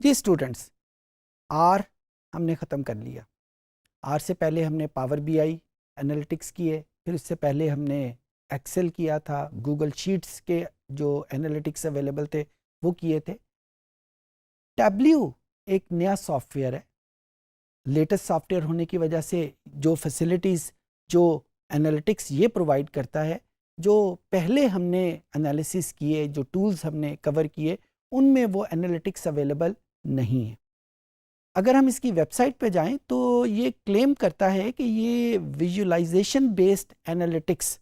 Ji students, are हमने ख़त्म कर लिया। आर से पहले हमने पावर बीआई एनालिटिक्स किए, फिर उससे पहले हमने एक्सेल किया था, गूगल शीट्स के जो एनालिटिक्स अवेलेबल थे वो किए थे। टैब्ल्यू एक नया सॉफ्टवेयर है, लेटेस्ट सॉफ्टवेयर होने की वजह से जो फैसिलिटीज़ जो एनालिटिक्स ये प्रोवाइड करता है, जो पहले हमने एनालिसिस किए, जो टूल्स हमने कवर किए, उनमें वो एनालिटिक्स अवेलेबल नहीं है। अगर हम इसकी वेबसाइट पे जाएं तो ये क्लेम करता है कि ये विजुअलाइजेशन बेस्ड एनालिटिक्स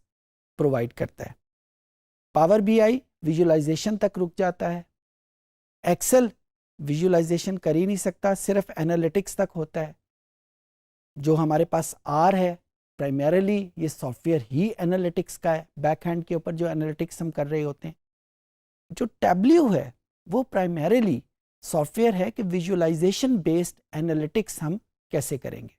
प्रोवाइड करता है। पावर बीआई विजुअलाइजेशन तक रुक जाता है, एक्सेल विजुअलाइजेशन कर ही नहीं सकता, सिर्फ एनालिटिक्स तक होता है। जो हमारे पास आर है, प्राइमरीली ये सॉफ्टवेयर ही एनालिटिक्स का है, बैक हैंड के ऊपर जो एनालिटिक्स हम कर रहे होते हैं। जो टैब्ल्यू है वो प्राइमरीली सॉफ्टवेयर है कि विजुअलाइजेशन बेस्ड एनालिटिक्स हम कैसे करेंगे।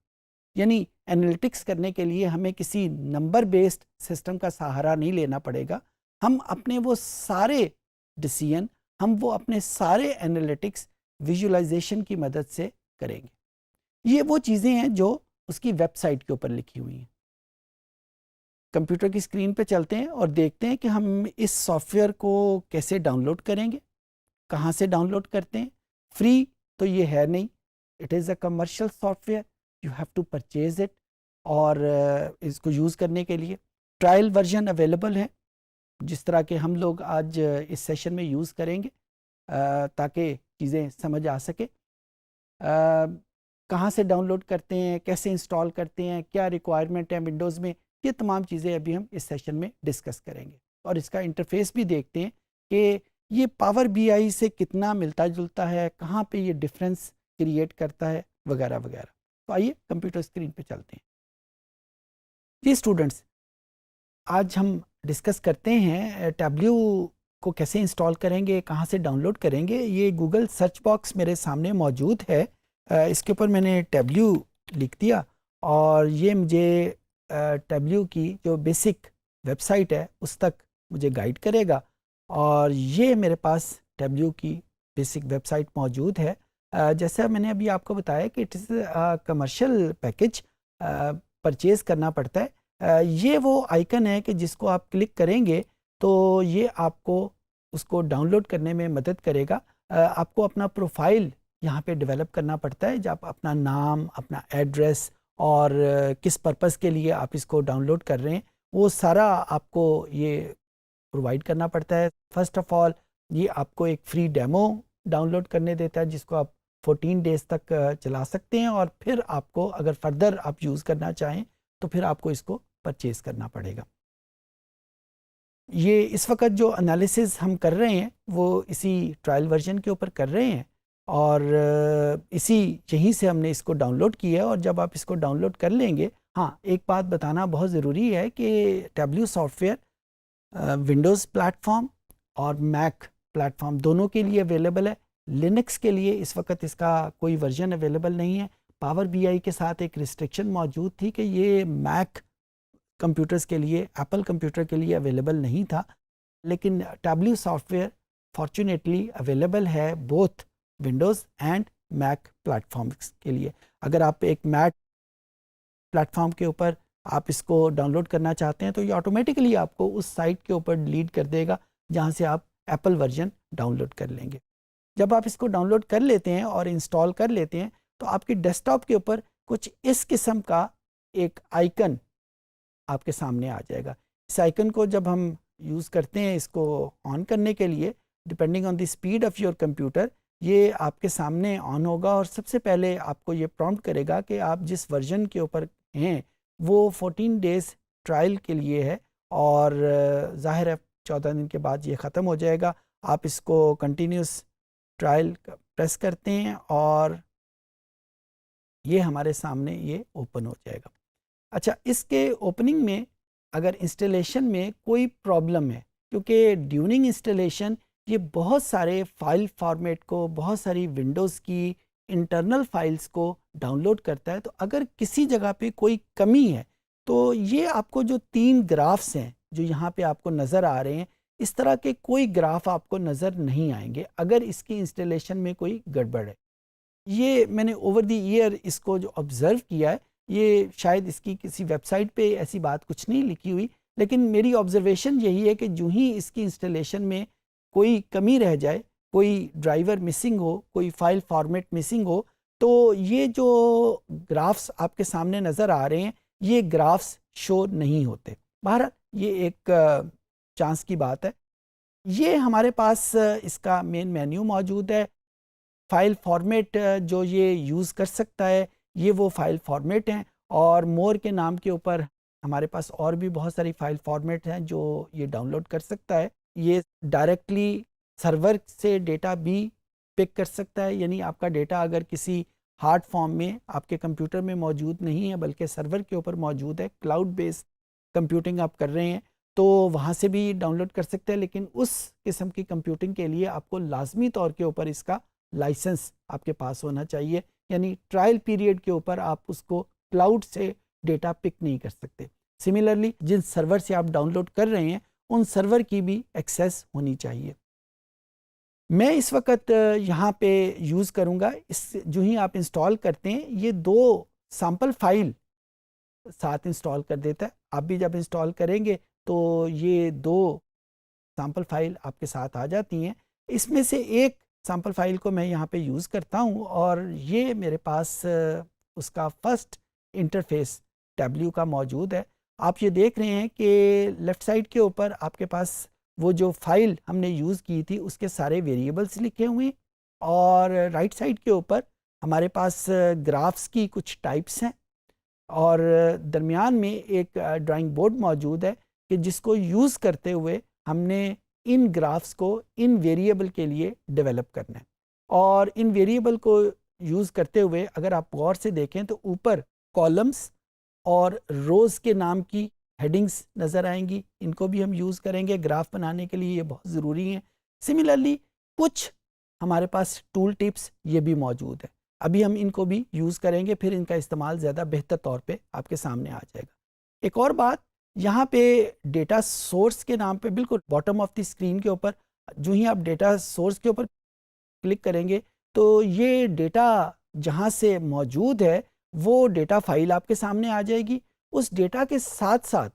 यानी एनालिटिक्स करने के लिए हमें किसी नंबर बेस्ड सिस्टम का सहारा नहीं लेना पड़ेगा। हम अपने वो सारे डिसीजन, हम वो अपने सारे एनालिटिक्स विजुअलाइजेशन की मदद से करेंगे। ये वो चीज़ें हैं जो उसकी वेबसाइट के ऊपर लिखी हुई हैं। कंप्यूटर की स्क्रीन पे चलते हैं और देखते हैं कि हम इस सॉफ्टवेयर को कैसे डाउनलोड करेंगे, कहाँ से डाउनलोड करते हैं। फ्री तो ये है नहीं, it is a commercial software, you have to purchase it. और इसको यूज़ करने के लिए ट्रायल वर्जन अवेलेबल है, जिस तरह के हम लोग आज इस सेशन में यूज़ करेंगे, ताकि चीज़ें समझ आ सके। कहाँ से डाउनलोड करते हैं, कैसे इंस्टॉल करते हैं, क्या रिक्वायरमेंट है विंडोज़ में, ये तमाम चीज़ें अभी हम इस सेशन में डिस्कस करेंगे। और इसका इंटरफेस भी देखते हैं कि ये पावर बीआई से कितना मिलता जुलता है, कहाँ पे ये डिफरेंस क्रिएट करता है, वगैरह वगैरह। तो आइए कंप्यूटर स्क्रीन पे चलते हैं। जी स्टूडेंट्स, आज हम डिस्कस करते हैं टैब्ल्यू को कैसे इंस्टॉल करेंगे, कहाँ से डाउनलोड करेंगे। ये गूगल सर्च बॉक्स मेरे सामने मौजूद है, इसके ऊपर मैंने टैब्ल्यू लिख दिया और ये मुझे टैब्ल्यू की जो बेसिक वेबसाइट है उस तक मुझे गाइड करेगा। और ये मेरे पास टैब्ल्यू की बेसिक वेबसाइट मौजूद है। जैसा मैंने अभी आपको बताया कि it is commercial package, purchase करना पड़ता है। ये वो आइकन है कि जिसको आप क्लिक करेंगे तो ये आपको उसको डाउनलोड करने में मदद करेगा। आपको अपना प्रोफाइल यहाँ पे डेवलप करना पड़ता है, जब अपना नाम, अपना एड्रेस और किस पर्पस के लिए आप इसको डाउनलोड कर रहे हैं वो सारा आपको ये प्रोवाइड करना पड़ता है। फर्स्ट ऑफ ऑल ये आपको एक फ्री डेमो डाउनलोड करने देता है, जिसको आप 14 डेज़ तक चला सकते हैं। और फिर आपको अगर फर्दर आप यूज़ करना चाहें तो फिर आपको इसको परचेज़ करना पड़ेगा। ये इस वक्त जो एनालिसिस हम कर रहे हैं वो इसी ट्रायल वर्जन के ऊपर कर रहे हैं और इसी यहीं से हमने इसको डाउनलोड किया है। और जब आप इसको डाउनलोड कर लेंगे, हाँ एक बात बताना बहुत ज़रूरी है कि टैब्ल्यू सॉफ्टवेयर विंडोज़ प्लेटफॉर्म और मैक प्लेटफॉर्म दोनों के लिए अवेलेबल है। लिनक्स के लिए इस वक्त इसका कोई वर्जन अवेलेबल नहीं है। पावर बीआई के साथ एक रिस्ट्रिक्शन मौजूद थी कि ये मैक कंप्यूटर्स के लिए, एप्पल कंप्यूटर के लिए अवेलेबल नहीं था, लेकिन टैब्ल्यू सॉफ्टवेयर फॉर्चुनेटली अवेलेबल है both Windows and Mac platforms के लिए। अगर आप एक मैक प्लेटफॉर्म के ऊपर आप इसको डाउनलोड करना चाहते हैं तो ये ऑटोमेटिकली आपको उस साइट के ऊपर लीड कर देगा जहाँ से आप एप्पल वर्जन डाउनलोड कर लेंगे। जब आप इसको डाउनलोड कर लेते हैं और इंस्टॉल कर लेते हैं तो आपके डेस्कटॉप के ऊपर कुछ इस किस्म का एक आइकन आपके सामने आ जाएगा। इस आइकन को जब हम यूज़ करते हैं इसको ऑन करने के लिए, depending on the speed of your computer, ये आपके सामने ऑन होगा और सबसे पहले आपको ये प्रॉम्प्ट करेगा कि आप जिस वर्जन के ऊपर हैं वो 14 डेज़ ट्रायल के लिए है और ज़ाहिर है 14 दिन के बाद ये ख़त्म हो जाएगा। आप इसको कंटिन्यूस ट्रायल प्रेस करते हैं और ये हमारे सामने ये ओपन हो जाएगा। अच्छा, इसके ओपनिंग में अगर इंस्टॉलेशन में कोई प्रॉब्लम है, क्योंकि ड्यूरिंग इंस्टॉलेशन ये बहुत सारे फाइल फॉर्मेट को, बहुत सारी विंडोज़ की इंटरनल फाइल्स को डाउनलोड करता है, तो अगर किसी जगह पे कोई कमी है तो ये आपको जो 3 ग्राफ्स हैं जो यहाँ पे आपको नज़र आ रहे हैं, इस तरह के कोई ग्राफ आपको नज़र नहीं आएंगे अगर इसकी इंस्टॉलेशन में कोई गड़बड़ है। ये मैंने ओवर द ईयर इसको जो ऑब्ज़र्व किया है, ये शायद इसकी किसी वेबसाइट पे ऐसी बात कुछ नहीं लिखी हुई, लेकिन मेरी ऑब्ज़र्वेशन यही है कि जो ही इसकी इंस्टॉलेशन में कोई कमी रह जाए, कोई ड्राइवर मिसिंग हो, कोई फाइल फॉर्मेट मिसिंग हो, तो ये जो ग्राफ्स आपके सामने नज़र आ रहे हैं, ये ग्राफ्स शो नहीं होते। बहरहाल ये एक चांस की बात है। ये हमारे पास इसका मेन मेन्यू मौजूद है। फ़ाइल फॉर्मेट जो ये यूज़ कर सकता है, ये वो फ़ाइल फॉर्मेट हैं, और मोर के नाम के ऊपर हमारे पास और भी बहुत सारी फ़ाइल फॉर्मेट हैं जो ये डाउनलोड कर सकता है। ये डायरेक्टली सर्वर से डेटा भी पिक कर सकता है, यानी आपका डेटा अगर किसी हार्ड फॉर्म में आपके कंप्यूटर में मौजूद नहीं है बल्कि सर्वर के ऊपर मौजूद है, क्लाउड बेस्ड कंप्यूटिंग आप कर रहे हैं, तो वहाँ से भी डाउनलोड कर सकते हैं। लेकिन उस किस्म की कंप्यूटिंग के लिए आपको लाजमी तौर के ऊपर इसका लाइसेंस आपके पास होना चाहिए, यानी ट्रायल पीरियड के ऊपर आप उसको क्लाउड से डेटा पिक नहीं कर सकते। सिमिलरली जिन सर्वर से आप डाउनलोड कर रहे हैं उन सर्वर की भी एक्सेस होनी चाहिए। मैं इस वक्त यहाँ पे यूज़ करूँगा, इस जो ही आप इंस्टॉल करते हैं ये 2 सैम्पल फाइल साथ इंस्टॉल कर देता है। आप भी जब इंस्टॉल करेंगे तो ये 2 सैम्पल फाइल आपके साथ आ जाती हैं। इसमें से एक सैम्पल फाइल को मैं यहाँ पे यूज़ करता हूँ, और ये मेरे पास उसका फर्स्ट इंटरफेस W का मौजूद है। आप ये देख रहे हैं कि लेफ़्ट साइड के ऊपर आपके पास वो जो फाइल हमने यूज़ की थी उसके सारे वेरिएबल्स लिखे हुए हैं, और राइट साइड के ऊपर हमारे पास ग्राफ्स की कुछ टाइप्स हैं, और दरमियान में एक ड्राइंग बोर्ड मौजूद है कि जिसको यूज़ करते हुए हमने इन ग्राफ्स को इन वेरिएबल के लिए डेवलप करना है। और इन वेरिएबल को यूज़ करते हुए अगर आप गौर से देखें तो ऊपर कॉलम्स और रोज़ के नाम की हेडिंग्स नज़र आएंगी, इनको भी हम यूज़ करेंगे ग्राफ बनाने के लिए, ये बहुत ज़रूरी है। सिमिलरली कुछ हमारे पास टूल टिप्स ये भी मौजूद है, अभी हम इनको भी यूज़ करेंगे, फिर इनका इस्तेमाल ज़्यादा बेहतर तौर पे आपके सामने आ जाएगा। एक और बात, यहाँ पे डेटा सोर्स के नाम पे बिल्कुल बॉटम ऑफ द स्क्रीन के ऊपर जो ही आप डेटा सोर्स के ऊपर क्लिक करेंगे तो ये डेटा जहाँ से मौजूद है वो डेटा फाइल आपके सामने आ जाएगी। उस डेटा के साथ साथ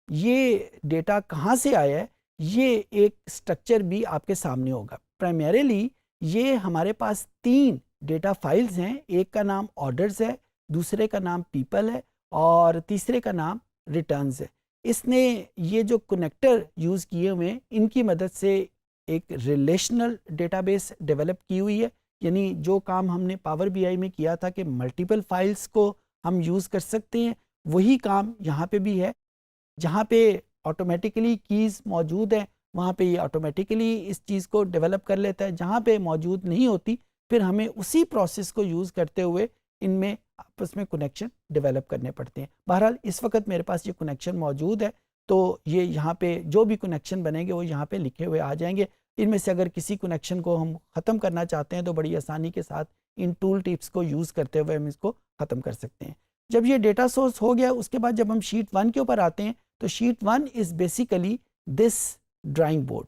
ये डेटा कहाँ से आया है ये एक स्ट्रक्चर भी आपके सामने होगा। प्राइमरीली ये हमारे पास 3 डेटा फाइल्स हैं, एक का नाम ऑर्डर्स है, दूसरे का नाम पीपल है, और तीसरे का नाम रिटर्न्स है। इसने ये जो कनेक्टर यूज़ किए हुए हैं इनकी मदद से एक रिलेशनल डेटाबेस डेवलप की हुई है, यानी जो काम हमने पावर बीआई में किया था कि मल्टीपल फाइल्स को हम यूज़ कर सकते हैं, वही काम यहाँ पे भी है। जहाँ पे ऑटोमेटिकली कीज़ मौजूद हैं वहाँ पे ये ऑटोमेटिकली इस चीज़ को डेवलप कर लेता है, जहाँ पे मौजूद नहीं होती फिर हमें उसी प्रोसेस को यूज़ करते हुए इनमें आपस में कनेक्शन डेवलप करने पड़ते हैं। बहरहाल इस वक्त मेरे पास ये कनेक्शन मौजूद है, तो ये यहाँ पे जो भी कनेक्शन बनेंगे वो यहाँ पे लिखे हुए आ जाएंगे। इनमें से अगर किसी कनेक्शन को हम ख़त्म करना चाहते हैं तो बड़ी आसानी के साथ इन टूल टिप्स को यूज़ करते हुए हम इसको ख़त्म कर सकते हैं। जब ये डेटा सोर्स हो गया उसके बाद जब हम शीट 1 के ऊपर आते हैं तो sheet 1 is basically this drawing board,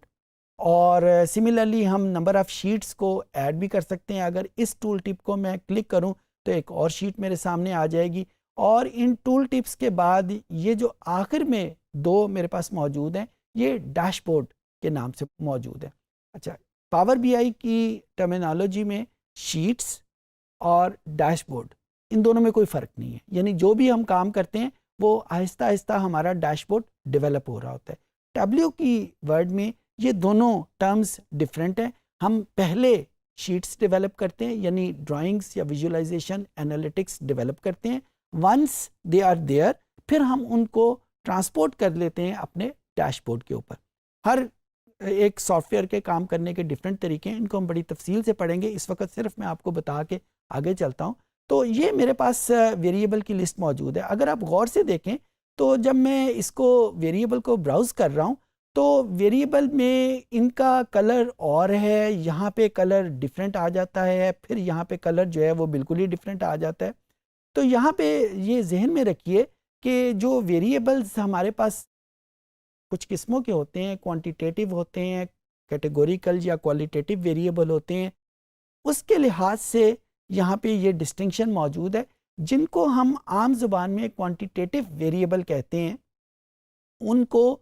और सिमिलरली हम नंबर ऑफ़ शीट्स को ऐड भी कर सकते हैं। अगर इस टूल टिप को मैं क्लिक करूं तो एक और शीट मेरे सामने आ जाएगी, और इन टूल टिप्स के बाद ये जो आखिर में 2 मेरे पास मौजूद हैं ये डैशबोर्ड के नाम से मौजूद है। अच्छा, पावर बीआई की टर्मिनोलॉजी में शीट्स और डैशबोर्ड इन दोनों में कोई फ़र्क नहीं है, यानी जो भी हम काम करते हैं वो आहिस्ता आहिस्ता हमारा डैशबोर्ड डेवलप हो रहा होता है। डब्ल्यू की वर्ड में ये दोनों टर्म्स डिफरेंट हैं। हम पहले शीट्स डेवलप करते हैं, यानी ड्राइंग्स या विजुअलाइजेशन एनालिटिक्स डेवलप करते हैं। वंस दे आर देयर फिर हम उनको ट्रांसपोर्ट कर लेते हैं अपने डैशबोर्ड के ऊपर। हर एक सॉफ्टवेयर के काम करने के डिफरेंट तरीके हैं, इनको हम बड़ी तफसील से पढ़ेंगे, इस वक्त सिर्फ मैं आपको बता के आगे चलता हूँ। तो ये मेरे पास वेरिएबल की लिस्ट मौजूद है। अगर आप गौर से देखें तो जब मैं इसको वेरिएबल को ब्राउज़ कर रहा हूँ तो वेरिएबल में इनका कलर और है, यहाँ पे कलर डिफरेंट आ जाता है, फिर यहाँ पे कलर जो है वो बिल्कुल ही डिफरेंट आ जाता है। तो यहाँ पे ये जहन में रखिए कि जो वेरिएबल्स हमारे पास कुछ किस्मों के होते हैं, क्वांटिटेटिव होते हैं, कैटेगोरिकल या क्वालिटेटिव वेरिएबल होते हैं। उसके लिहाज से यहाँ पे ये डिस्टिंक्शन मौजूद है। जिनको हम आम जुबान में क्वांटिटेटिव वेरिएबल कहते हैं, उनको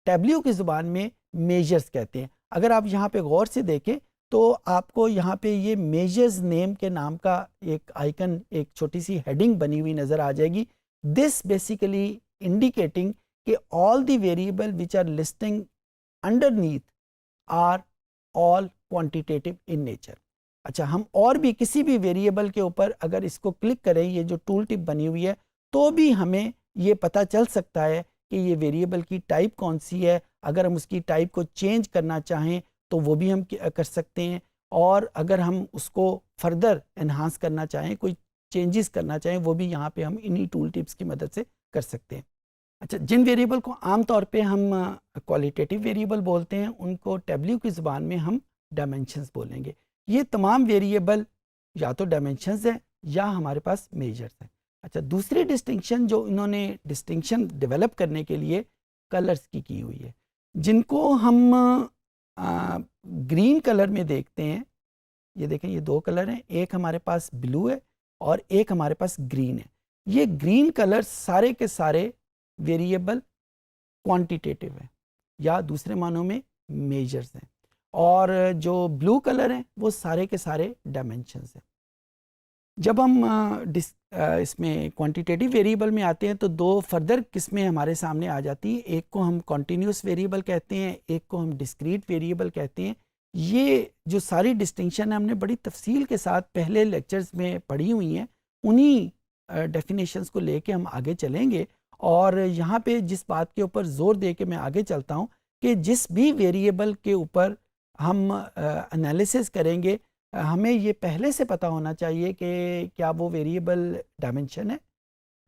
टैब्ल्यू की ज़ुबान में मेजर्स कहते हैं। अगर आप यहाँ पे गौर से देखें तो आपको यहाँ पे ये मेजर्स नेम के नाम का एक आइकन, एक छोटी सी हेडिंग बनी हुई नज़र आ जाएगी। दिस बेसिकली इंडिकेटिंग कि all the variable which are listing underneath are all quantitative in nature. अच्छा, हम और भी किसी भी वेरिएबल के ऊपर अगर इसको क्लिक करें, ये जो टूल टिप बनी हुई है, तो भी हमें ये पता चल सकता है कि ये वेरिएबल की टाइप कौन सी है। अगर हम उसकी टाइप को चेंज करना चाहें तो वो भी हम कर सकते हैं, और अगर हम उसको फर्दर एनहांस करना चाहें, कोई चेंजेस करना चाहें, वो भी यहाँ पे हम इन्हीं टूल टिप्स की मदद से कर सकते हैं। अच्छा, जिन वेरिएबल को आम तौर पे हम क्वालिटेटिव वेरिएबल बोलते हैं, उनको टैब्ल्यू की ज़ुबान में हम डायमेंशंस बोलेंगे। ये तमाम वेरिएबल या तो डायमेंशंस हैं या हमारे पास मेजर्स हैं। अच्छा, दूसरी डिस्टिंक्शन जो इन्होंने डिस्टिंक्शन डेवलप करने के लिए कलर्स की हुई है, जिनको हम ग्रीन कलर में देखते हैं। ये देखें, ये दो कलर हैं, एक हमारे पास ब्लू है और एक हमारे पास ग्रीन है। ये ग्रीन कलर सारे के सारे वेरिएबल क्वांटिटेटिव है या दूसरे मानों में मेजर्स हैं, और जो ब्लू कलर हैं वो सारे के सारे डायमेंशंस हैं। जब हम इसमें क्वांटिटेटिव वेरिएबल में आते हैं तो दो फर्दर किस्में हमारे सामने आ जाती हैं। एक को हम कॉन्टीन्यूस वेरिएबल कहते हैं, एक को हम डिस्क्रीट वेरिएबल कहते हैं। ये जो सारी डिस्टिंक्शन है हमने बड़ी तफसील के साथ पहले लेक्चर्स में पढ़ी हुई हैं। उन्हीं डेफिनेशंस को लेके हम आगे चलेंगे, और यहाँ पे जिस बात के ऊपर ज़ोर दे के मैं आगे चलता हूँ कि जिस भी वेरिएबल के ऊपर हम एनालिसिस करेंगे, हमें ये पहले से पता होना चाहिए कि क्या वो वेरिएबल डायमेंशन है,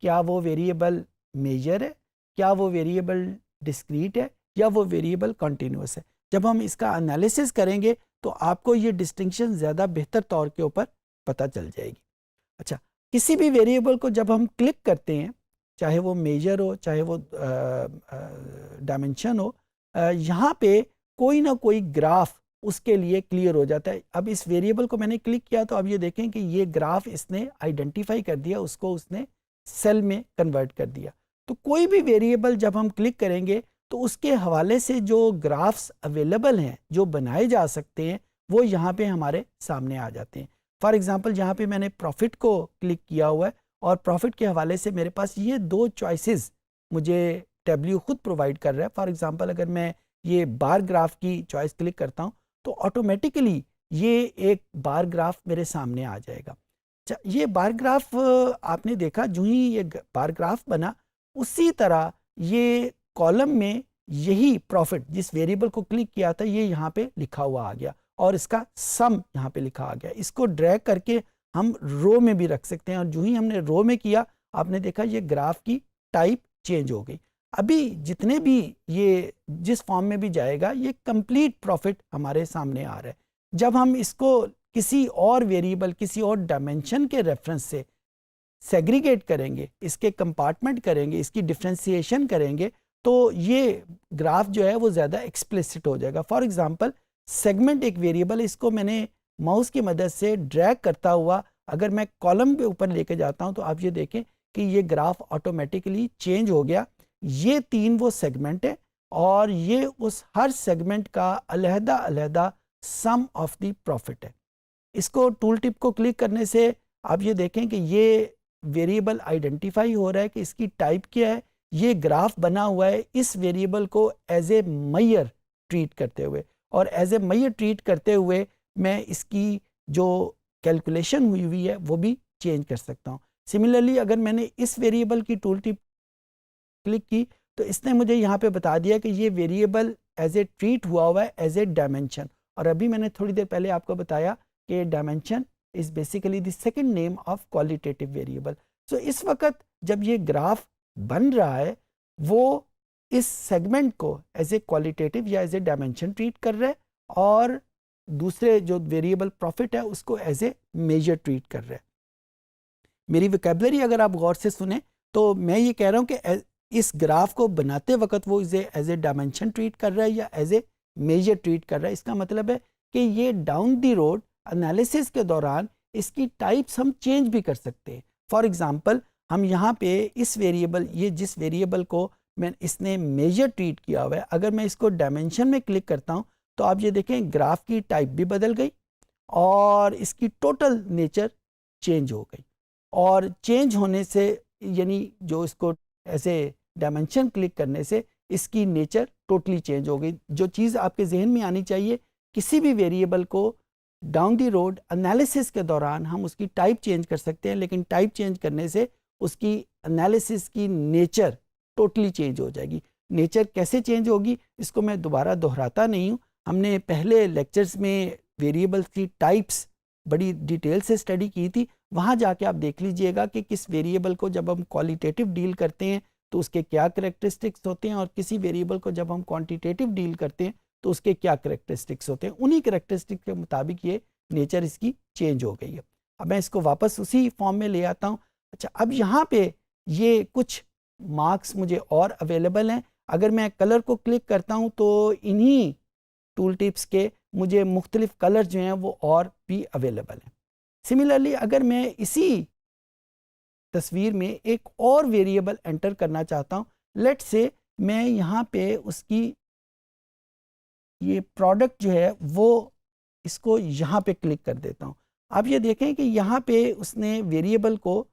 क्या वो वेरिएबल मेजर है, क्या वो वेरिएबल डिस्क्रीट है, या वो वेरिएबल कॉन्टीन्यूस है। जब हम इसका एनालिसिस करेंगे तो आपको ये डिस्टिंक्शन ज़्यादा बेहतर तौर के ऊपर पता चल जाएगी। अच्छा, किसी भी वेरिएबल को जब हम क्लिक करते हैं, चाहे वो मेजर हो चाहे वो डायमेंशन हो, यहाँ पे कोई ना कोई ग्राफ उसके लिए क्लियर हो जाता है। अब इस वेरिएबल को मैंने क्लिक किया तो अब ये देखें कि ये ग्राफ इसने आइडेंटिफाई कर दिया, उसको उसने सेल में कन्वर्ट कर दिया। तो कोई भी वेरिएबल जब हम क्लिक करेंगे तो उसके हवाले से जो ग्राफ्स अवेलेबल हैं, जो बनाए जा सकते हैं, वो यहाँ पे हमारे सामने आ जाते हैं। फॉर एग्जांपल, यहाँ पे मैंने प्रॉफिट को क्लिक किया हुआ है, और प्रॉफिट के हवाले से मेरे पास ये दो चॉइसेस मुझे टैब्ल्यू खुद प्रोवाइड कर रहा है। फॉर एग्जांपल, अगर मैं ये बार ग्राफ की चॉइस क्लिक करता हूँ तो ऑटोमेटिकली ये एक बार ग्राफ मेरे सामने आ जाएगा। ये बार ग्राफ आपने देखा, जो ही ये बार ग्राफ बना, उसी तरह ये कॉलम में यही प्रॉफिट जिस वेरिएबल को क्लिक किया था ये यहाँ पे लिखा हुआ आ गया, और इसका सम यहाँ पे लिखा आ गया। इसको ड्रैग करके हम रो में भी रख सकते हैं, और जो ही हमने रो में किया, आपने देखा ये ग्राफ की टाइप चेंज हो गई। अभी जितने भी ये जिस फॉर्म में भी जाएगा, ये कंप्लीट प्रॉफिट हमारे सामने आ रहा है। जब हम इसको किसी और वेरिएबल, किसी और डायमेंशन के रेफरेंस से सेग्रीगेट करेंगे, इसके कंपार्टमेंट करेंगे, इसकी डिफ्रेंसिएशन करेंगे, तो ये ग्राफ जो है वो ज़्यादा एक्सप्लिसिट हो जाएगा। फॉर एग्जांपल, सेगमेंट एक वेरिएबल, इसको मैंने माउस की मदद से ड्रैग करता हुआ अगर मैं कॉलम के ऊपर लेके जाता हूं तो आप ये देखें कि ये ग्राफ ऑटोमेटिकली चेंज हो गया। ये तीन वो सेगमेंट है, और ये उस हर सेगमेंट का अलहदा अलहदा सम ऑफ द प्रॉफिट है। इसको टूल टिप को क्लिक करने से आप ये देखें कि ये वेरिएबल आइडेंटिफाई हो रहा है कि इसकी टाइप क्या है। ये ग्राफ बना हुआ है इस वेरिएबल को एज ए मेजर ट्रीट करते हुए, और एज ए मेजर ट्रीट करते हुए मैं इसकी जो कैलकुलेशन हुई है वो भी चेंज कर सकता हूँ। सिमिलरली, अगर मैंने इस वेरिएबल की टूल टिप क्लिक की तो इसने मुझे यहाँ पे बता दिया कि ये वेरिएबल एज ए ट्रीट हुआ है एज ए डायमेंशन। और अभी मैंने थोड़ी देर पहले आपको बताया कि dimension is basically the second name of qualitative variable. So इस वक्त जब ये ग्राफ बन रहा है, वो इस सेगमेंट को एज ए क्वालिटेटिव या एज ए डायमेंशन ट्रीट कर रहा है, और दूसरे जो वेरिएबल प्रॉफिट है उसको एज ए मेजर ट्रीट कर रहा है। मेरी वोकैबुलरी अगर आप गौर से सुने तो मैं ये कह रहा हूँ कि इस ग्राफ को बनाते वक्त वो इसे एज ए डायमेंशन ट्रीट कर रहा है या एज ए मेजर ट्रीट कर रहा है। इसका मतलब है कि ये डाउन द रोड एनालिसिस के दौरान इसकी टाइप्स हम चेंज भी कर सकते हैं। फॉर एग्जांपल हम यहाँ पे इस वेरिएबल, ये जिस वेरिएबल को मैं इसने मेजर ट्रीट किया हुआ है, अगर मैं इसको डायमेंशन में क्लिक करता हूँ तो आप ये देखें ग्राफ की टाइप भी बदल गई और इसकी टोटल नेचर चेंज हो गई। और चेंज होने से यानी जो इसको ऐसे डायमेंशन क्लिक करने से इसकी नेचर टोटली चेंज हो गई। जो चीज़ आपके जहन में आनी चाहिए, किसी भी वेरिएबल को डाउन दी रोड एनालिसिस के दौरान हम उसकी टाइप चेंज कर सकते हैं, लेकिन टाइप चेंज करने से उसकी एनालिसिस की नेचर टोटली चेंज हो जाएगी। नेचर कैसे चेंज होगी इसको मैं दोबारा दोहराता नहीं हूँ। हमने पहले लेक्चर्स में वेरिएबल्स की टाइप्स बड़ी डिटेल से स्टडी की थी, वहाँ जाके आप देख लीजिएगा कि किस वेरिएबल को जब हम क्वालिटेटिव डील करते हैं तो उसके क्या करैक्टरिस्टिक्स होते हैं और किसी वेरिएबल को जब हम क्वांटिटेटिव डील करते हैं तो उसके क्या करैक्टरिस्टिक्स होते हैं। उन्हीं करैक्टरिस्टिक्स के मुताबिक ये नेचर इसकी चेंज हो गई है। अब मैं इसको वापस उसी फॉर्म में ले आता हूँ। अच्छा, अब यहाँ पे ये कुछ मार्क्स मुझे और अवेलेबल हैं। अगर मैं कलर को क्लिक करता हूँ तो इन्हीं टूल टिप्स के मुझे मुख्तलिफ कलर जो हैं वो और भी अवेलेबल हैं। सिमिलरली अगर मैं इसी तस्वीर में एक और वेरिएबल एंटर करना चाहता हूँ, लेट से मैं यहाँ पे उसकी ये प्रोडक्ट जो है वो इसको यहाँ पे क्लिक कर देता हूँ। आप ये देखें कि यहाँ पे उसने वेरिएबल को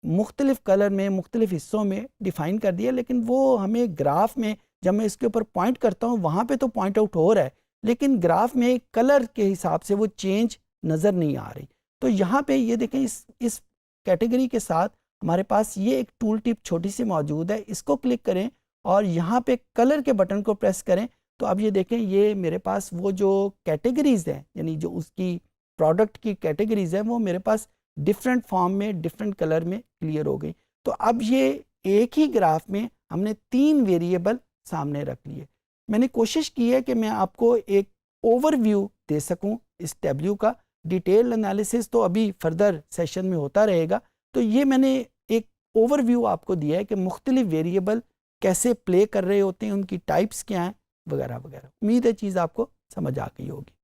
मुख्तलिफ कलर में मुख्तलिफ हिस्सों में डिफ़ाइन कर दिया, लेकिन वो हमें ग्राफ में जब मैं इसके ऊपर पॉइंट करता हूँ वहाँ पे तो पॉइंट आउट हो रहा है, लेकिन ग्राफ में कलर के हिसाब से वो चेंज नज़र नहीं आ रही। तो यहाँ पे ये देखें इस कैटेगरी के साथ हमारे पास ये एक टूल टिप छोटी सी मौजूद है। इसको क्लिक करें और यहाँ पे कलर के बटन को प्रेस करें तो अब ये देखें ये मेरे पास वो जो कैटेगरीज़ हैं, यानी जो उसकी प्रोडक्ट की कैटेगरीज़ हैं वो मेरे पास डिफरेंट फॉर्म में डिफरेंट कलर में क्लियर हो गई। तो अब ये एक ही ग्राफ में हमने 3 वेरिएबल सामने रख लिए। मैंने कोशिश की है कि मैं आपको एक ओवरव्यू दे सकूं इस टैब्ल्यू का। डिटेल एनालिसिस तो अभी फर्दर सेशन में होता रहेगा। तो ये मैंने एक ओवरव्यू आपको दिया है कि मुख्तलिफ वेरिएबल कैसे प्ले कर रहे होते हैं, उनकी टाइप्स क्या हैं वगैरह वगैरह। उम्मीद है चीज़ आपको समझ आ गई होगी।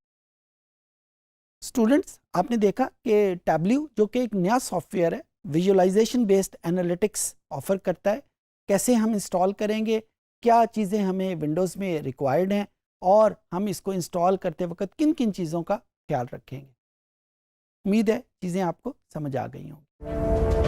स्टूडेंट्स, आपने देखा कि टैब्ल्यू जो कि एक नया सॉफ्टवेयर है, विजुअलाइजेशन बेस्ड एनालिटिक्स ऑफ़र करता है। कैसे हम इंस्टॉल करेंगे, क्या चीज़ें हमें विंडोज़ में रिक्वायर्ड हैं और हम इसको इंस्टॉल करते वक्त किन किन चीज़ों का ख्याल रखेंगे। उम्मीद है चीज़ें आपको समझ आ गई होंगी।